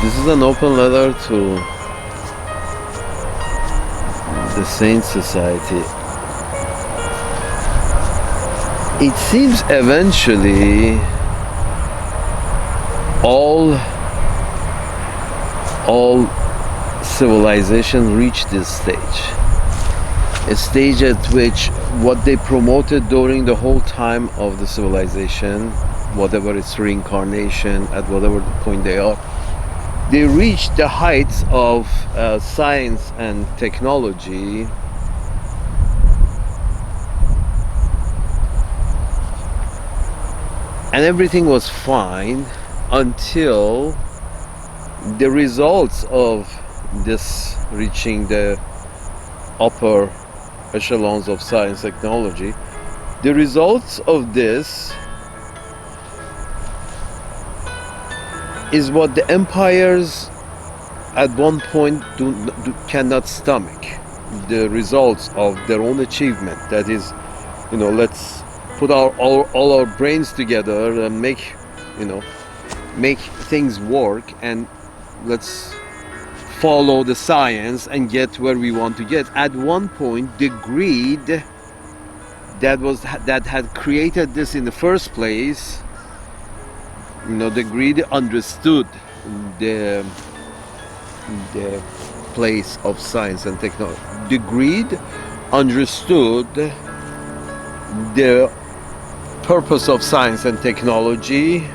This is an open letter to the Sane Society. It seems eventually all civilization reached this stage. A stage at which what they promoted during the whole time of the civilization, whatever its reincarnation, at whatever point they are, they reached the heights of science and technology and everything was fine until the results of this reaching the upper echelons of science technology, the results of this is what the empires at one point cannot stomach. The results of their own achievement, that is, let's put all our brains together and make things work, and let's follow the science and get where we want to get. At one point, the greed that had created this in the first place, the greed understood the place of science and technology. The greed understood the purpose of science and technology,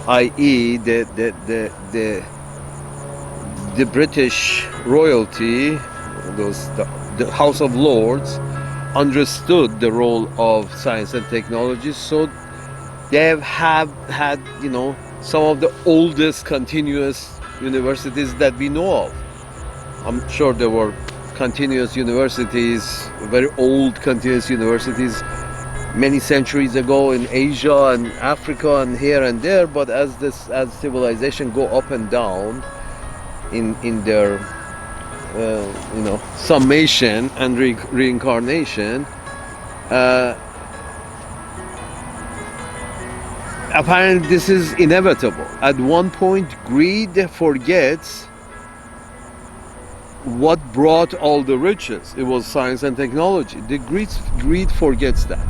i.e. the British royalty, the House of Lords, understood the role of science and technology, so they have had some of the oldest continuous universities that we know of. I'm sure there were continuous universities, very old continuous universities, many centuries ago in Asia and Africa and here and there, but as civilization go up and down in their summation and reincarnation, apparently this is inevitable. At one point, greed forgets what brought all the riches. It was science and technology. The greed forgets that.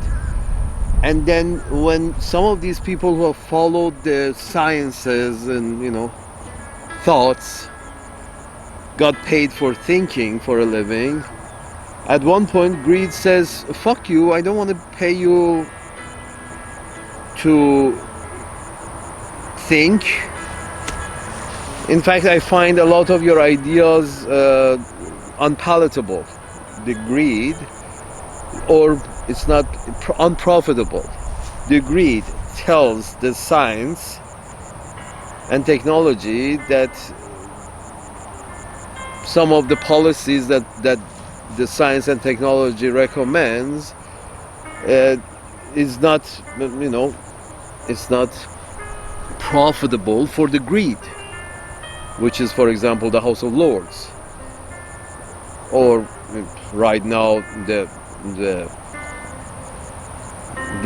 And then when some of these people who have followed the sciences and thoughts got paid for thinking for a living, at one point greed says, fuck you, I don't want to pay you to think. In fact, I find a lot of your ideas unpalatable. The greed, or it's not unprofitable. The greed tells the science and technology that some of the policies that the science and technology recommends is not, it's not profitable for the greed, which is, for example, the House of Lords, or right now the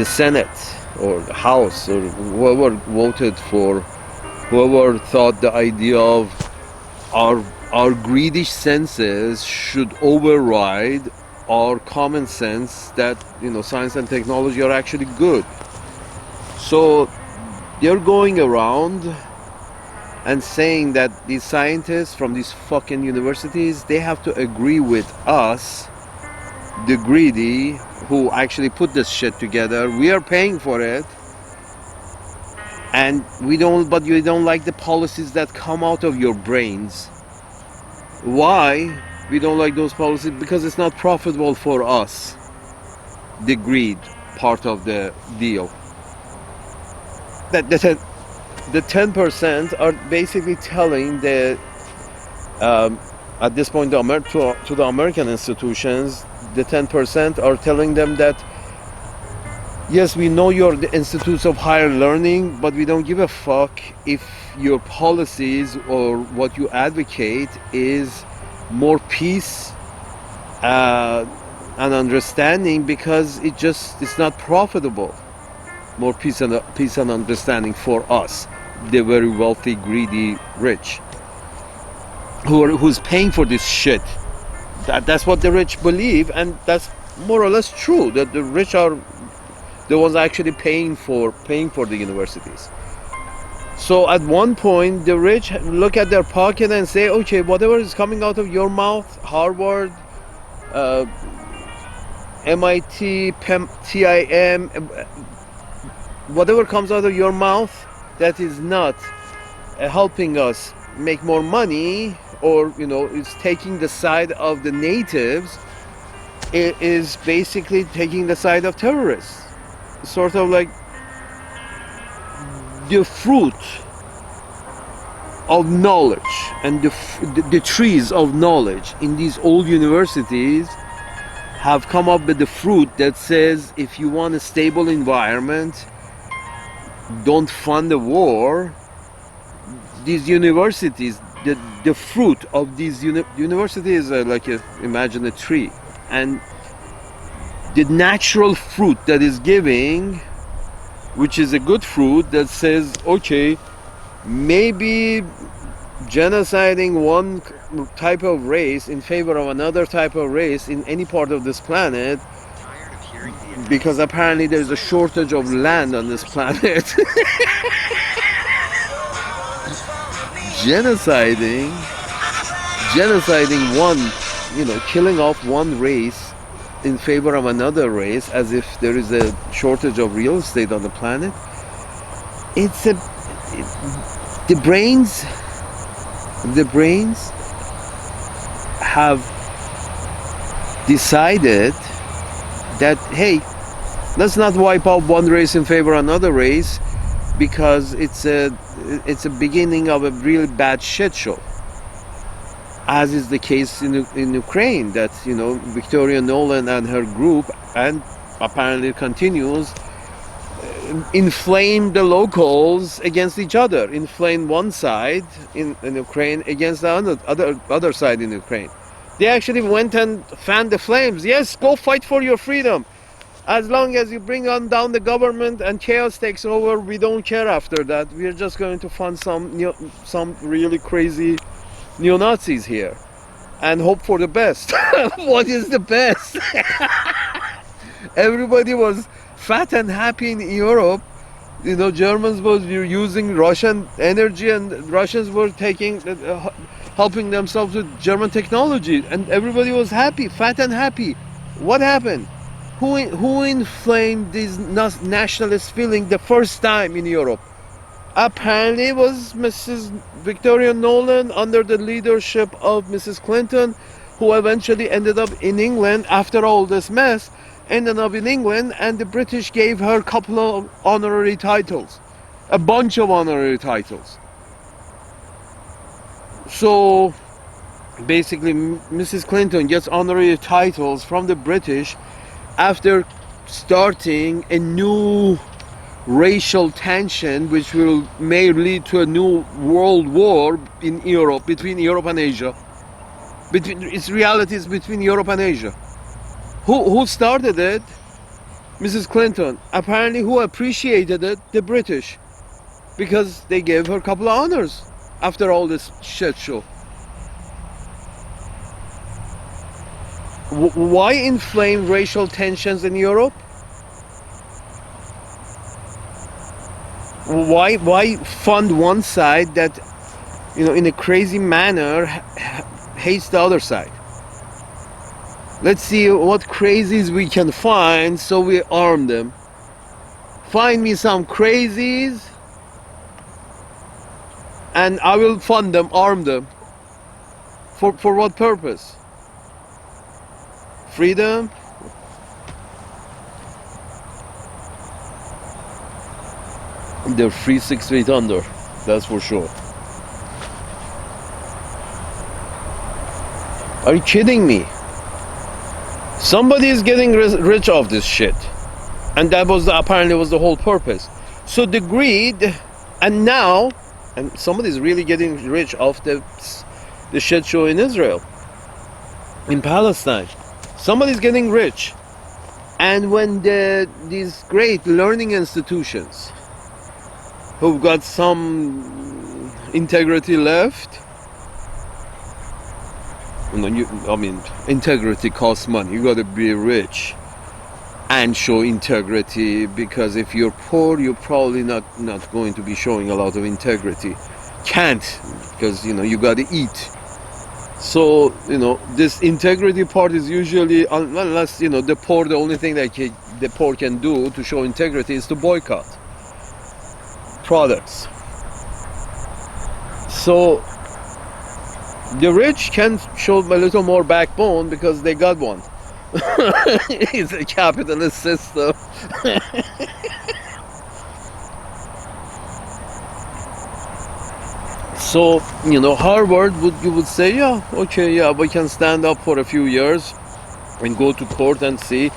Senate or the House, or whoever voted for, whoever thought the idea of our greedish senses should override our common sense that science and technology are actually good. So they're going around and saying that these scientists from these fucking universities, they have to agree with us, the greedy, who actually put this shit together. We are paying for it, and but you don't like the policies that come out of your brains. Why we don't like those policies? Because it's not profitable for us, the greed part of the deal. That the 10% are basically telling at this point to the American institutions, the 10% are telling them that yes, we know you're the institutes of higher learning, but we don't give a fuck if your policies or what you advocate is more peace and understanding, because it's not profitable. More peace and understanding for us, the very wealthy, greedy, rich. who's paying for this shit. That's what the rich believe, and that's more or less true. That the rich are the ones actually paying for the universities. So at one point, the rich look at their pocket and say, okay, whatever is coming out of your mouth, Harvard, MIT, TIM, whatever comes out of your mouth that is not helping us make more money, or is taking the side of the natives, it is basically taking the side of terrorists. Sort of like the fruit of knowledge and the trees of knowledge in these old universities have come up with the fruit that says, if you want a stable environment, don't fund the war. These universities, the fruit of these universities are like imagine a tree, and the natural fruit that is giving, which is a good fruit that says, okay, maybe genociding one type of race in favor of another type of race in any part of this planet, because apparently there's a shortage of land on this planet. genociding one, killing off one race in favor of another race, as if there is a shortage of real estate on the planet. The brains have decided that, hey, let's not wipe out one race in favor of another race, because it's a beginning of a really bad shit show, as is the case in Ukraine, that Victoria Nuland and her group, and apparently continues, inflame the locals against each other, inflame one side in Ukraine against the other side in Ukraine. They actually went and fanned the flames. Yes, go fight for your freedom. As long as you bring on down the government and chaos takes over, we don't care after that. We're just going to fund some really crazy neo-Nazis here and hope for the best. What is the best? Everybody was fat and happy in Europe. Germans were using Russian energy, and Russians were helping themselves with German technology, and everybody was happy, fat and happy. What happened? Who inflamed this nationalist feeling the first time in Europe? Apparently it was Mrs. Victoria Nuland under the leadership of Mrs. Clinton, who eventually ended up in England after all this mess, ended up in England, and the British gave her a couple of honorary titles, a bunch of honorary titles. So basically Mrs. Clinton gets honorary titles from the British after starting a new racial tension, which may lead to a new world war in Europe, between Europe and Asia. Its realities between Europe and Asia. Who started it? Mrs. Clinton. Apparently, who appreciated it? The British, because they gave her a couple of honors after all this shit show. Why inflame racial tensions in Europe? Why fund one side that, in a crazy manner hates the other side? Let's see what crazies we can find, so we arm them. Find me some crazies and I will fund them, arm them. For what purpose? Freedom? They're free 6 feet under, that's for sure. Are you kidding me? Somebody is getting rich off this shit, and that was apparently was the whole purpose. So the greed, and somebody's really getting rich off the shit show in Israel, in Palestine. Somebody's getting rich, and when these great learning institutions who've got some integrity left I mean, integrity costs money. You got to be rich and show integrity, because if you're poor, you're probably not going to be showing a lot of integrity. Can't, because you got to eat. So this integrity part is usually, unless the poor, the only thing that the poor can do to show integrity is to boycott products. So the rich can show a little more backbone because they got one. It's a capitalist system. So Harvard would say, yeah, okay, yeah, we can stand up for a few years and go to court and see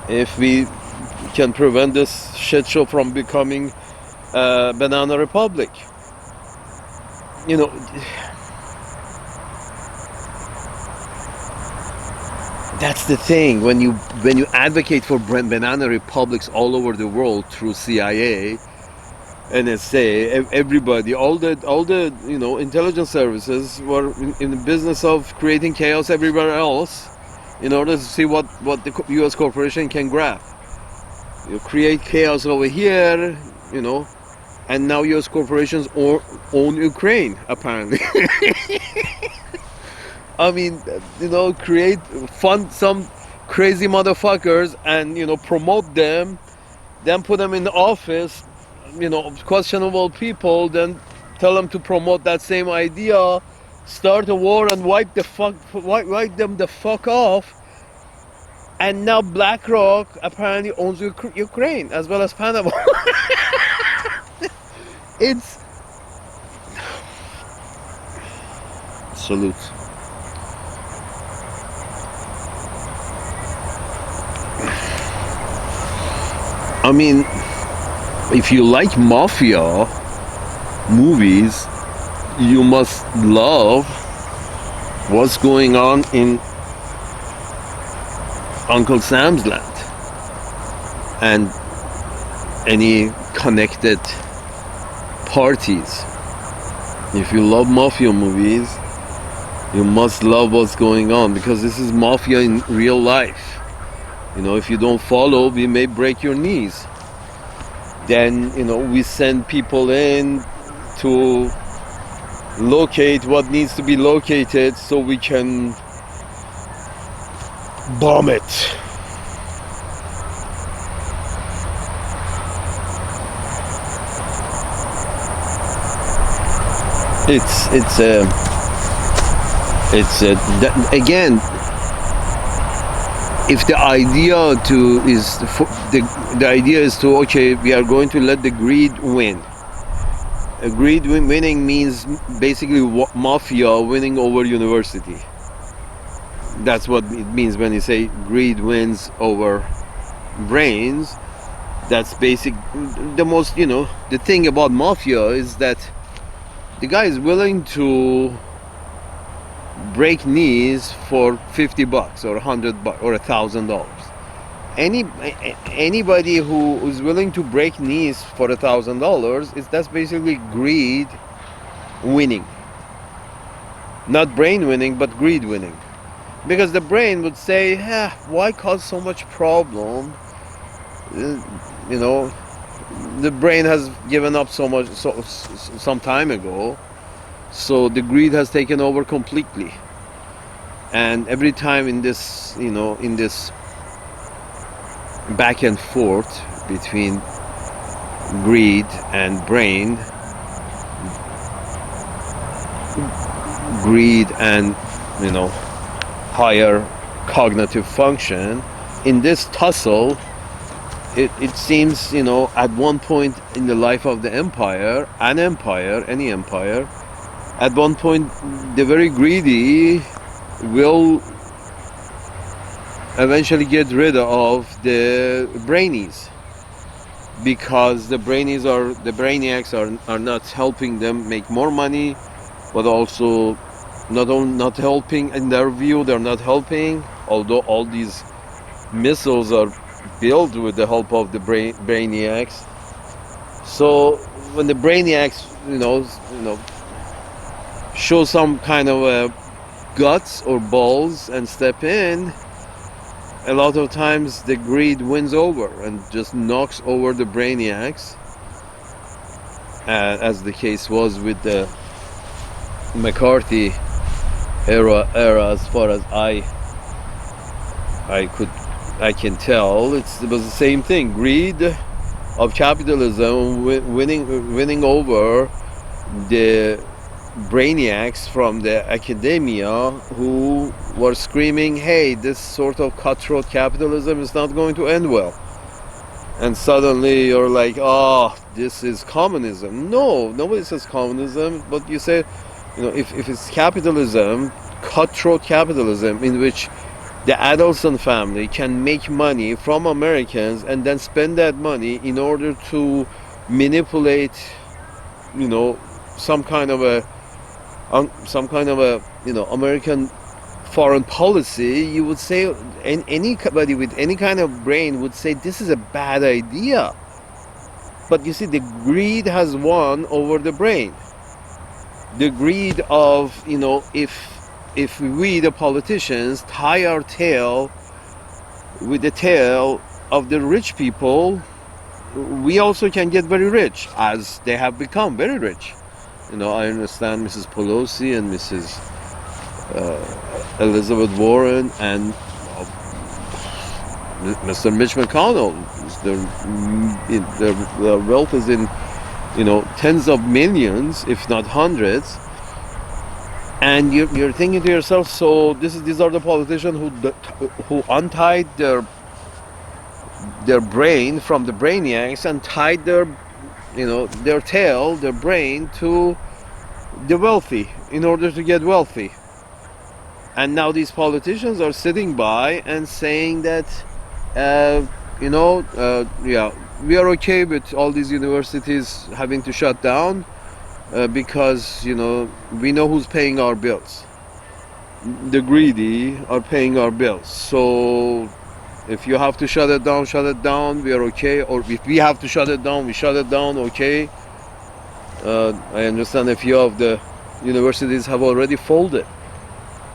if we can prevent this shit show from becoming a banana republic. You know, that's the thing. When you advocate for banana republics all over the world through CIA, NSA, everybody, all the intelligence services were in the business of creating chaos everywhere else, in order to see what the U.S. corporation can grab. You create chaos over here, and now U.S. corporations own Ukraine, apparently. I mean, create, fund some crazy motherfuckers and promote them, then put them in the office, questionable people, then tell them to promote that same idea, start a war and wipe them the fuck off. And now BlackRock apparently owns Ukraine as well as Panama. It's salute. I mean, if you like mafia movies, you must love what's going on in Uncle Sam's Land and any connected parties. If you love mafia movies, you must love what's going on, because this is mafia in real life. If you don't follow, we may break your knees. Then we send people in to locate what needs to be located so we can bomb it. Again, if the idea the idea is to, okay, we are going to let the greed win. Winning means basically mafia winning over university. That's what it means when you say greed wins over brains. That's basic. The most, the thing about mafia is that the guy is willing to break knees for $50 or $100 or $1,000. Anybody who is willing to break knees for $1,000 that's basically greed winning. Not brain winning, but greed winning. Because the brain would say, why cause so much problem? The brain has given up so much some time ago. So the greed has taken over completely. And every time in this, in this back and forth between greed and brain, greed and, higher cognitive function, in this tussle, it seems, at one point in the life of the empire, any empire, at one point the very greedy will eventually get rid of the brainies, because the brainiacs are not helping them make more money, but also not helping, in their view they're not helping, although all these missiles are built with the help of the brainiacs. So when the brainiacs show some kind of a guts or balls and step in, a lot of times the greed wins over and just knocks over the brainiacs, as the case was with the McCarthy era. As far as I can tell, it was the same thing. Greed of capitalism winning over the brainiacs from the academia who were screaming, hey, this sort of cutthroat capitalism is not going to end well. And suddenly you're like, oh, this is communism. No, nobody says communism, but you say, if it's capitalism, cutthroat capitalism, in which the Adelson family can make money from Americans and then spend that money in order to manipulate, some kind of a American foreign policy, you would say, anybody with any kind of brain would say this is a bad idea. But you see, the greed has won over the brain. The greed of, if we, the politicians, tie our tail with the tail of the rich people, we also can get very rich, as they have become very rich. I understand Mrs. Pelosi and Mrs. Elizabeth Warren and Mr. Mitch McConnell. Their wealth is in, tens of millions, if not hundreds. And you're thinking to yourself, so these are the politicians who untied their brain from the brainiacs and tied their tail, their brain, to the wealthy in order to get wealthy. And now these politicians are sitting by and saying that, we are okay with all these universities having to shut down because, we know who's paying our bills. The greedy are paying our bills. So if you have to shut it down, we are okay. Or if we have to shut it down, we shut it down, okay. I understand a few of the universities have already folded.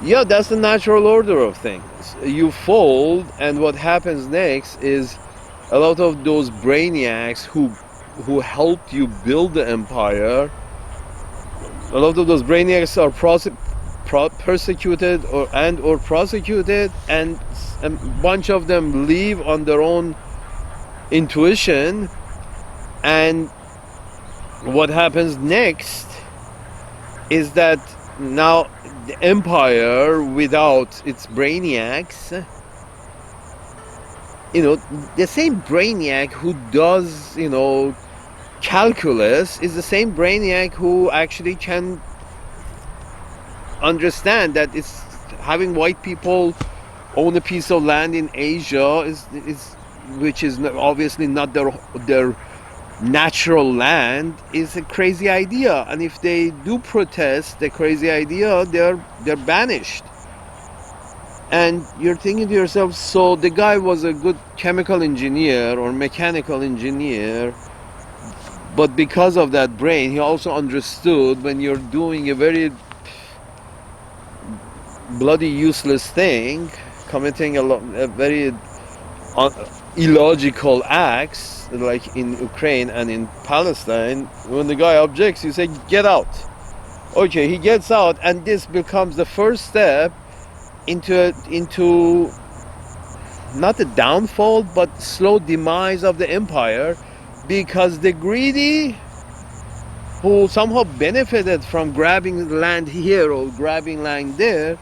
Yeah, that's the natural order of things. You fold, and what happens next is a lot of those brainiacs who helped you build the empire, a lot of those brainiacs are persecuted or prosecuted, and a bunch of them leave on their own intuition. And what happens next is that now the empire without its brainiacs, the same brainiac who does, calculus is the same brainiac who actually can understand that it's having white people own a piece of land in Asia which is obviously not their natural land, is a crazy idea. And if they do protest the crazy idea, they're banished. And you're thinking to yourself, so the guy was a good chemical engineer or mechanical engineer, but because of that brain, he also understood when you're doing a very bloody useless thing, committing a very illogical acts, like in Ukraine and in Palestine, when the guy objects, you say, get out. Okay, he gets out, and this becomes the first step into not the downfall, but slow demise of the empire, because the greedy, who somehow benefited from grabbing land here or grabbing land there,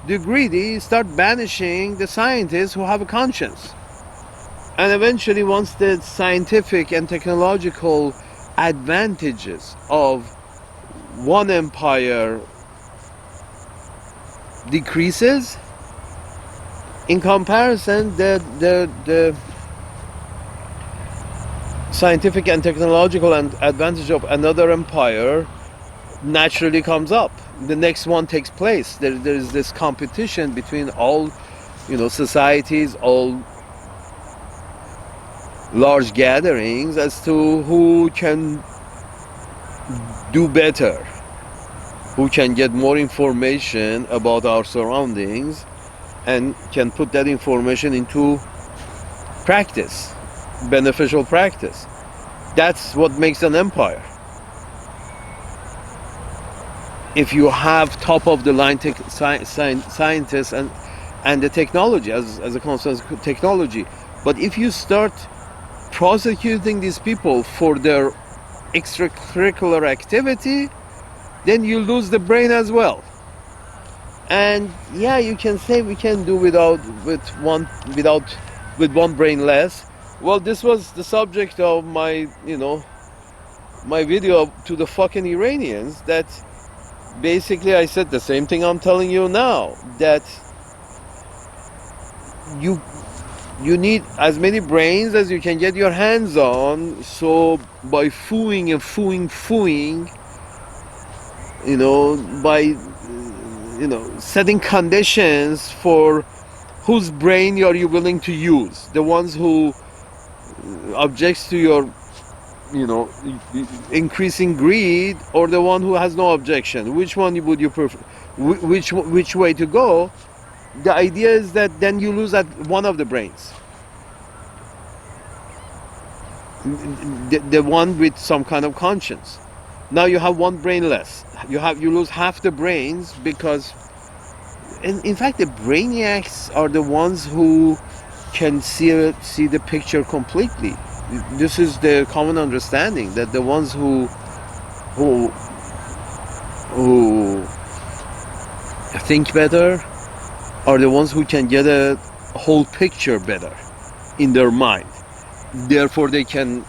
the greedy start banishing the scientists who have a conscience. And eventually, once the scientific and technological advantages of one empire decreases, in comparison, the scientific and technological advantage of another empire naturally comes up. The next one takes place. There is this competition between all, societies, all large gatherings, as to who can do better. who can get more information about our surroundings and can put that information into practice, beneficial practice. That's what makes an empire. If you have top of the line scientists and the technology as a constant technology, but if you start prosecuting these people for their extracurricular activity, then you lose the brain as well. And yeah, you can say we can do with one brain less. Well, this was the subject of my video to the fucking Iranians, that basically I said the same thing I'm telling you now, that you you need as many brains as you can get your hands on. So by fooing and fooing, by setting conditions for whose brain are you willing to use, the ones who objects to your increasing greed, or the one who has no objection, which one would you prefer, which way to go. The idea is that then you lose at one of the brains, the one with some kind of conscience. Now you have one brain less. You lose half the brains, because in fact the brainiacs are the ones who can see the picture completely. This is the common understanding, that the ones who think better are the ones who can get a whole picture better in their mind. Therefore they can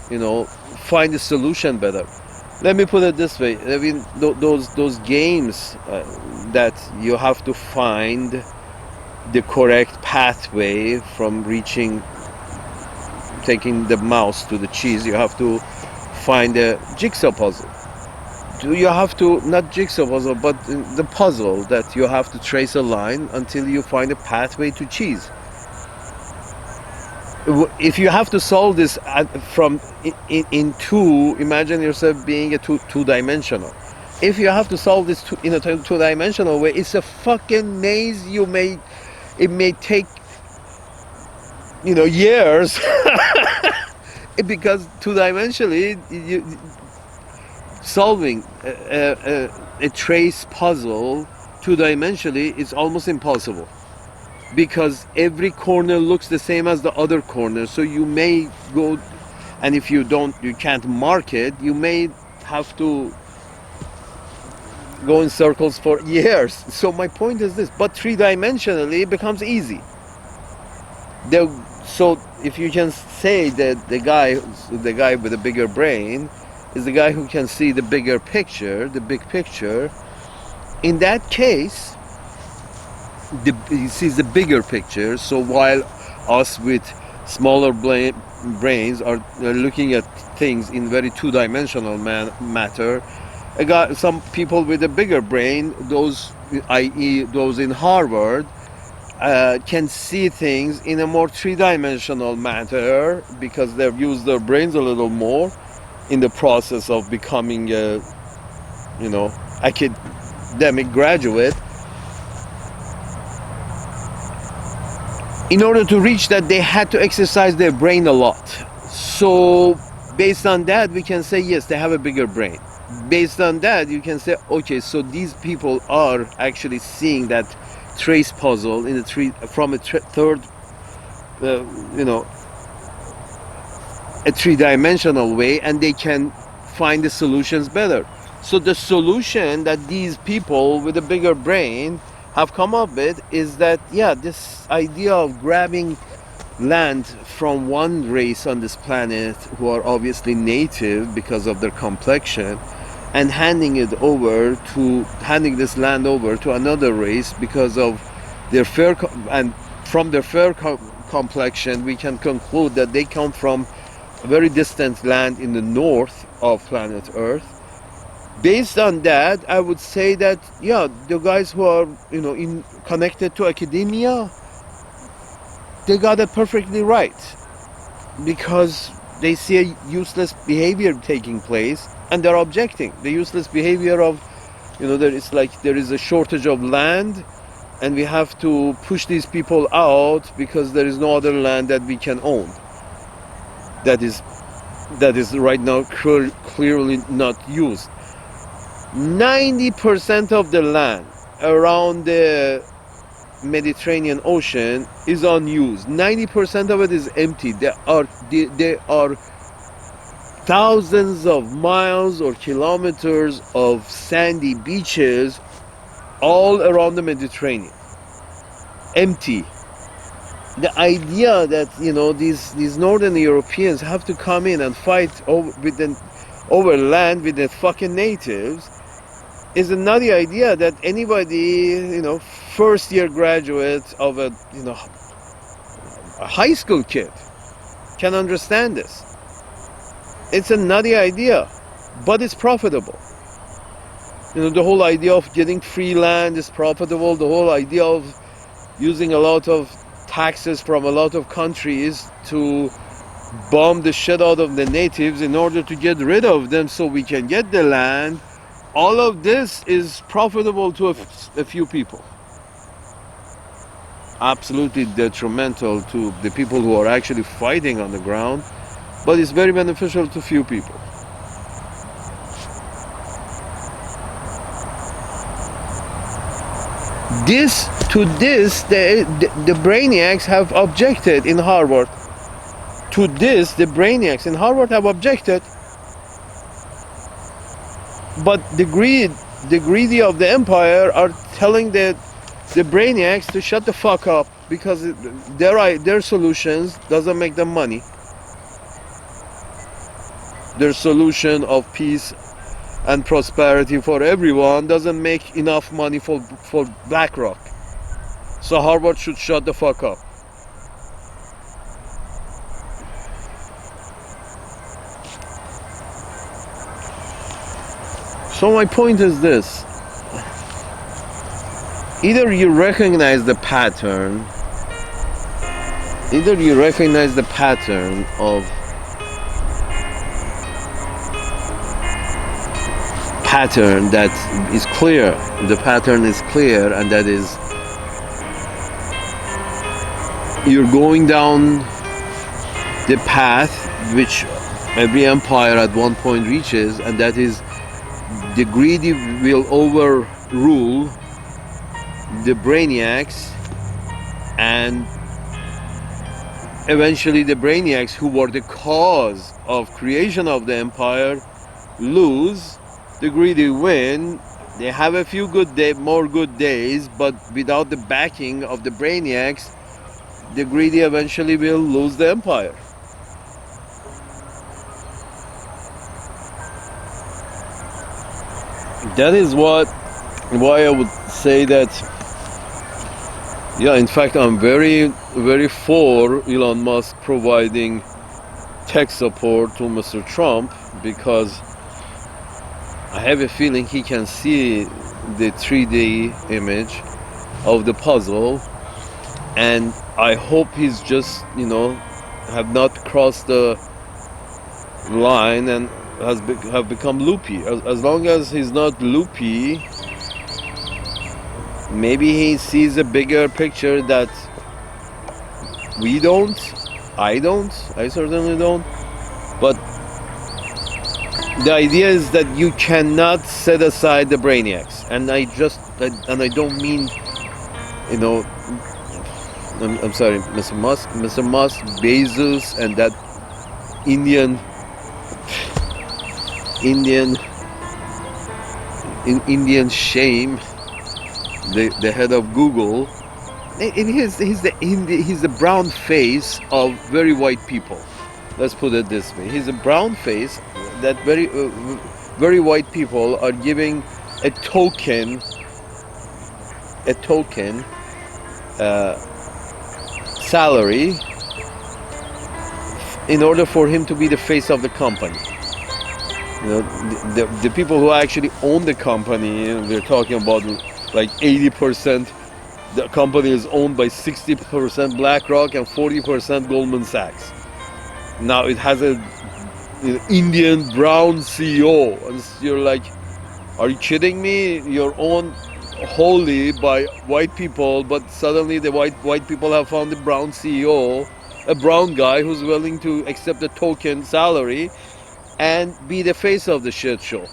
find a solution better. Let me put it this way. I mean, those games that you have to find the correct pathway from taking the mouse to the cheese. You have to find a jigsaw puzzle. You have to, not jigsaw puzzle, but the puzzle that you have to trace a line until you find a pathway to cheese. If you have to solve this from in two, imagine yourself being a two-dimensional. If you have to solve this in a two-dimensional way, it's a fucking maze. It may take years because two-dimensionally solving a trace puzzle two-dimensionally is almost impossible, because every corner looks the same as the other corner. So you may go, and if you can't mark it, you may have to go in circles for years. So my point is this, but three-dimensionally it becomes easy. So if you can say that the guy with a bigger brain is the guy who can see the bigger picture, the big picture, in that case he sees the bigger picture. So while us with smaller brains are looking at things in very two-dimensional matter, some people with a bigger brain, those i.e. those in Harvard, can see things in a more three-dimensional matter, because they've used their brains a little more in the process of becoming a academic graduate. In order to reach that, they had to exercise their brain a lot. So based on that, we can say yes, they have a bigger brain. Based on that, you can say, okay, so these people are actually seeing that trace puzzle from a third, a three-dimensional way, and they can find the solutions better. So the solution that these people with a bigger brain have come up with is that, this idea of grabbing land from one race on this planet, who are obviously native because of their complexion, and handing this land over to another race because of their fair and from their fair complexion, we can conclude that they come from a very distant land in the north of planet Earth. Based on that, I would say that the guys who are connected to academia, they got it perfectly right, because they see a useless behavior taking place and they're objecting. The useless behavior of There is there is a shortage of land, and we have to push these people out because there is no other land that we can own. That is right now clearly not used. 90% of the land around the Mediterranean Ocean is unused. 90% of it is empty. There are thousands of miles or kilometers of sandy beaches all around the Mediterranean. Empty. The idea that these northern Europeans have to come in and fight over land with the fucking natives is a nutty idea that anybody, first year graduate of a high school kid can understand this. It's a nutty idea, but it's profitable. The whole idea of getting free land is profitable. The whole idea of using a lot of taxes from a lot of countries to bomb the shit out of the natives in order to get rid of them so we can get the land. All of this is profitable to a few people. Absolutely detrimental to the people who are actually fighting on the ground, but it's very beneficial to few people. To this, the brainiacs have objected in Harvard. To this, the brainiacs in Harvard have objected. But the greedy of the empire are telling the brainiacs to shut the fuck up because their solutions doesn't make them money. Their solution of peace and prosperity for everyone doesn't make enough money for BlackRock. So Harvard should shut the fuck up. So my point is this. Either you recognize the pattern of that is clear. The pattern is clear, and that is you're going down the path which every empire at one point reaches, and that is the greedy will overrule the brainiacs, and eventually the brainiacs who were the cause of creation of the empire lose. The greedy win. They have a few more good days, but without the backing of the brainiacs, the greedy eventually will lose the empire. That is why I would say that, in fact, I'm very, very for Elon Musk providing tech support to Mr. Trump, because I have a feeling he can see the 3D image of the puzzle, and I hope he's just, have not crossed the line and have become loopy. As long as he's not loopy, maybe he sees a bigger picture that we don't. I certainly don't. But the idea is that you cannot set aside the brainiacs, and I don't mean, I'm sorry, Mr. Musk, Bezos, and that Indian shame, the head of Google. He's the brown face of very white people. Let's put it this way: he's a brown face that very white people are giving a token salary in order for him to be the face of the company. The people who actually own the company, we're talking about like 80%. The company is owned by 60% BlackRock and 40% Goldman Sachs. Now it has a Indian brown CEO, and you're like, Are you kidding me? Your own wholly by white people, but suddenly the white people have found a brown CEO, a brown guy who's willing to accept a token salary and be the face of the shit show.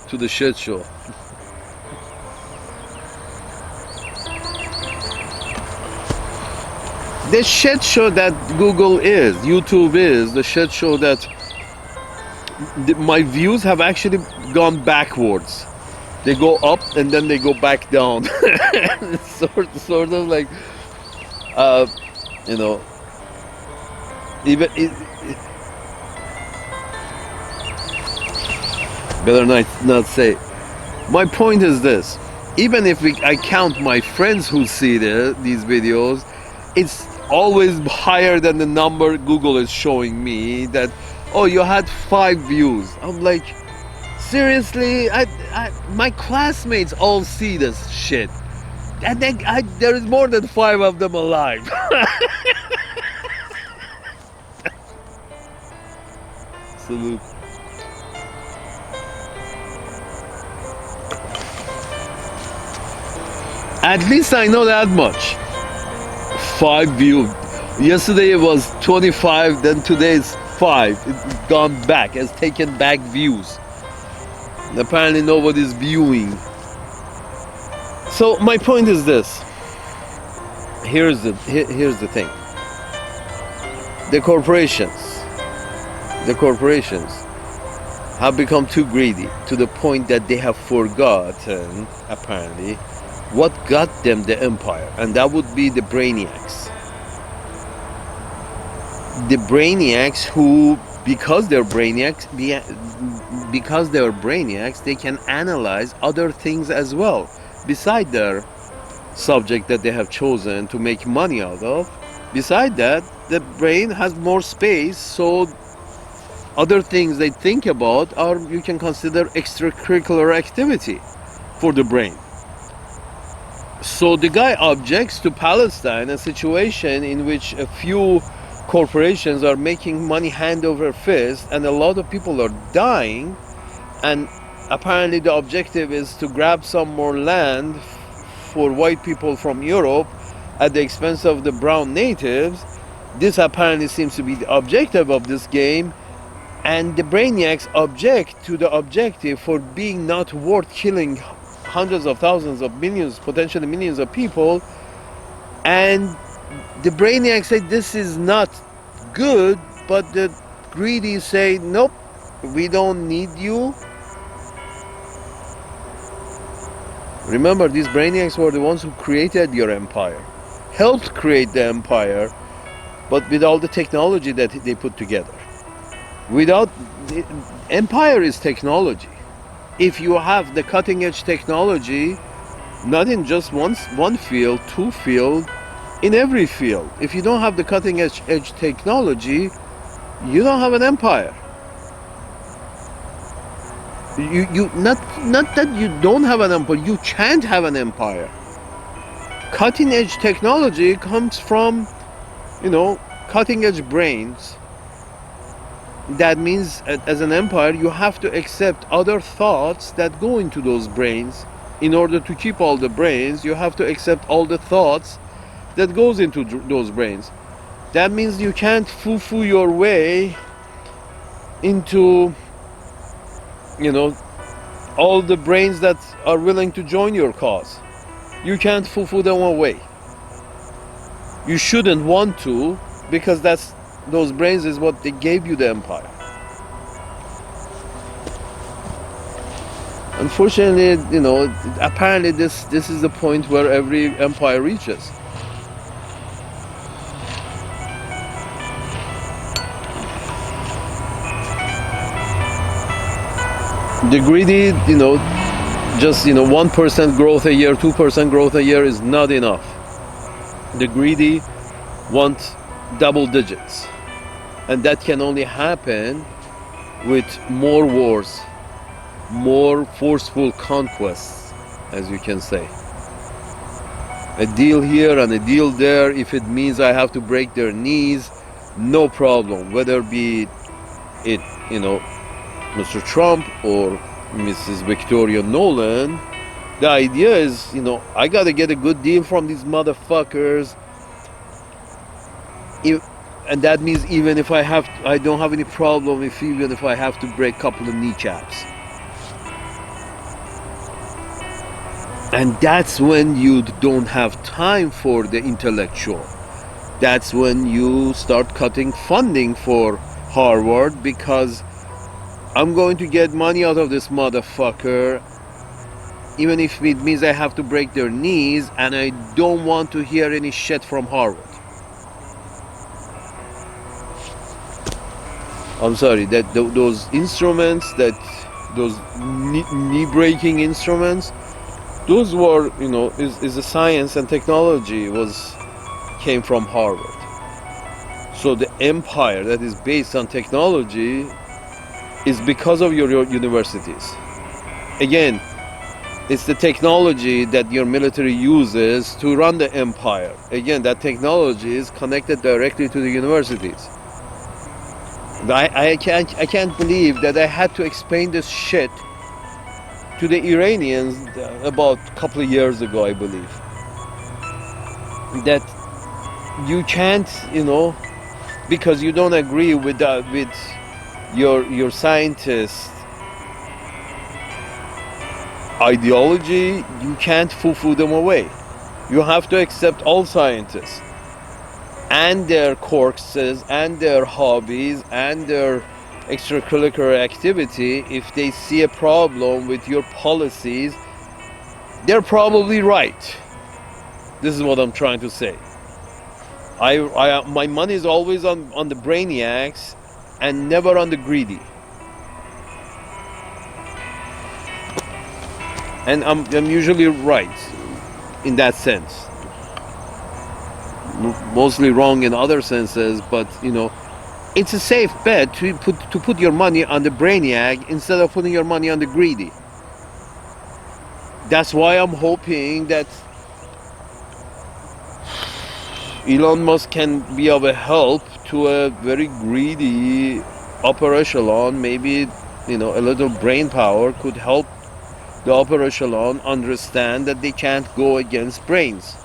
To the shit show. The shit show that Google is, YouTube is, the shit show that my views have actually gone backwards. They go up and then they go back down. sort of like, you know, even better not say. My point is this: even if I count my friends who see these videos, it's always higher than the number Google is showing me. That, oh, you had 5 views. I'm like, seriously? My classmates all see this shit, and there is more than 5 of them alive. Salute. At least I know that much. 5 views. Yesterday it was 25, then today it's 5. It's gone back. It's taken back views. And apparently nobody's viewing. So my point is this. Here's the thing. The corporations have become too greedy to the point that they have forgotten, apparently, what got them the empire, and that would be the brainiacs. The brainiacs who, because they're brainiacs, they can analyze other things as well, beside their subject that they have chosen to make money out of. Beside that, the brain has more space, so other things they think about are, you can consider, extracurricular activity for the brain. So the guy objects to Palestine, a situation in which a few corporations are making money hand over fist and a lot of people are dying, and apparently the objective is to grab some more land for white people from Europe at the expense of the brown natives. This apparently seems to be the objective of this game, and the brainiacs object to the objective for being not worth killing hundreds of thousands of millions, potentially millions of people. And the brainiacs say this is not good, but the greedy say, nope, we don't need you. Remember, these brainiacs were the ones who created your empire, helped create the empire, but with all the technology that they put together. Without the empire is technology. If you have the cutting edge technology, not in just one field, 2 field, in every field. If you don't have the cutting edge technology, you don't have an empire. You not that you don't have an empire, you can't have an empire. Cutting edge technology comes from, cutting edge brains. That means, as an empire, you have to accept other thoughts that go into those brains. In order to keep all the brains, you have to accept all the thoughts that goes into those brains. That means you can't foo-foo your way into, all the brains that are willing to join your cause. You can't foo-foo them away. You shouldn't want to, because those brains is what they gave you the empire. Unfortunately, apparently this is the point where every empire reaches. The greedy, just 1% growth a year, 2% growth a year is not enough. The greedy want double digits. And that can only happen with more wars, more forceful conquests, as you can say. A deal here and a deal there, if it means I have to break their knees, no problem. Whether be it, Mr. Trump or Mrs. Victoria Nolan, the idea is, I gotta get a good deal from these motherfuckers. And that means even if I don't have any problem even if I have to break a couple of kneecaps. And that's when you don't have time for the intellectual. That's when you start cutting funding for Harvard, because I'm going to get money out of this motherfucker, even if it means I have to break their knees, and I don't want to hear any shit from Harvard. I'm sorry, that those instruments, those knee breaking instruments, those were, is the science and technology came from Harvard. So the empire that is based on technology is because of your universities. Again, it's the technology that your military uses to run the empire. Again, that technology is connected directly to the universities. I can't believe that I had to explain this shit to the Iranians about a couple of years ago, I believe. That you can't, because you don't agree with your scientist ideology, you can't foo-foo them away. You have to accept all scientists and their quirks and their hobbies and their extracurricular activity. If they see a problem with your policies, they're probably right. This is what I'm trying to say. My money is always on the brainiacs and never on the greedy. And I'm usually right in that sense. Mostly wrong in other senses, but it's a safe bet to put your money on the brainiac instead of putting your money on the greedy. That's why I'm hoping that Elon Musk can be of a help to a very greedy upper echelon. Maybe a little brain power could help the upper echelon understand that they can't go against brains.